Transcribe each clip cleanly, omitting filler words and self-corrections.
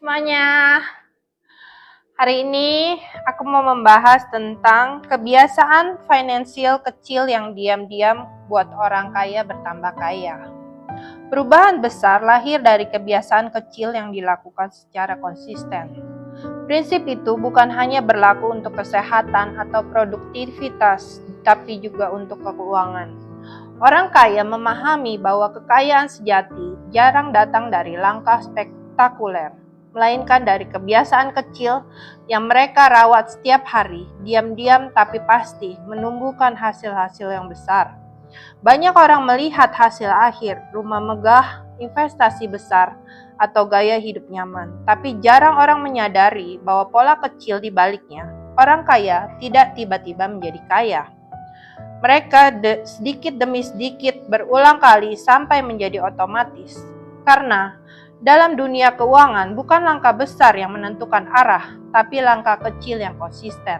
semuanya. Hari ini aku mau membahas tentang kebiasaan finansial kecil yang diam-diam buat orang kaya bertambah kaya. Perubahan besar lahir dari kebiasaan kecil yang dilakukan secara konsisten. Prinsip itu bukan hanya berlaku untuk kesehatan atau produktivitas, tapi juga untuk keuangan. Orang kaya memahami bahwa kekayaan sejati jarang datang dari langkah spektakuler, melainkan dari kebiasaan kecil yang mereka rawat setiap hari, diam-diam tapi pasti menumbuhkan hasil-hasil yang besar. Banyak orang melihat hasil akhir, rumah megah, investasi besar, atau gaya hidup nyaman, tapi jarang orang menyadari bahwa pola kecil di baliknya. Orang kaya tidak tiba-tiba menjadi kaya. Mereka sedikit demi sedikit berulang kali sampai menjadi otomatis. Karena dalam dunia keuangan bukan langkah besar yang menentukan arah, tapi langkah kecil yang konsisten.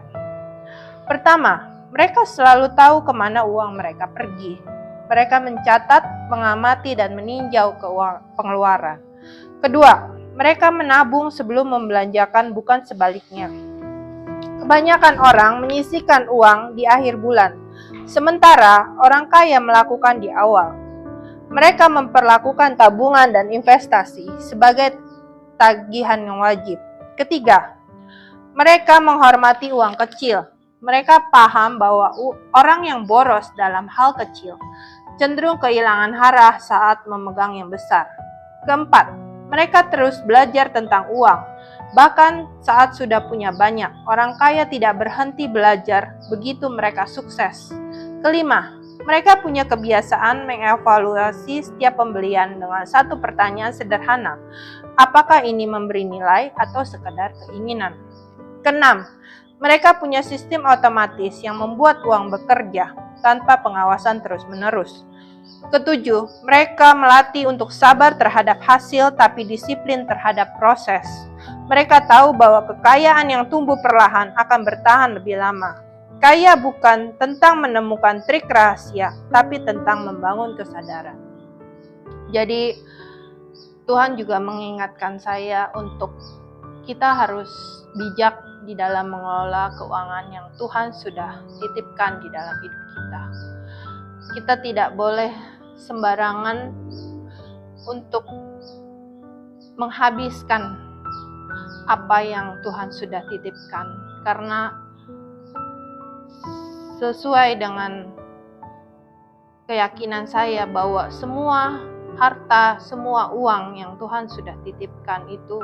Pertama, mereka selalu tahu kemana uang mereka pergi. Mereka mencatat, mengamati, dan meninjau pengeluaran. Kedua, mereka menabung sebelum membelanjakan, bukan sebaliknya. Kebanyakan orang menyisihkan uang di akhir bulan, sementara orang kaya melakukan di awal. Mereka memperlakukan tabungan dan investasi sebagai tagihan yang wajib. Ketiga, mereka menghormati uang kecil. Mereka paham bahwa orang yang boros dalam hal kecil cenderung kehilangan arah saat memegang yang besar. Keempat, mereka terus belajar tentang uang. Bahkan saat sudah punya banyak, orang kaya tidak berhenti belajar begitu mereka sukses. Kelima, mereka punya kebiasaan mengevaluasi setiap pembelian dengan satu pertanyaan sederhana. Apakah ini memberi nilai atau sekedar keinginan? Keenam, mereka punya sistem otomatis yang membuat uang bekerja tanpa pengawasan terus-menerus. Ketujuh, mereka melatih untuk sabar terhadap hasil tapi disiplin terhadap proses. Mereka tahu bahwa kekayaan yang tumbuh perlahan akan bertahan lebih lama. Kaya bukan tentang menemukan trik rahasia, tapi tentang membangun kesadaran. Jadi, Tuhan juga mengingatkan saya untuk kita harus bijak di dalam mengelola keuangan yang Tuhan sudah titipkan di dalam hidup kita. Kita tidak boleh sembarangan untuk menghabiskan apa yang Tuhan sudah titipkan, karena sesuai dengan keyakinan saya bahwa semua harta, semua uang yang Tuhan sudah titipkan itu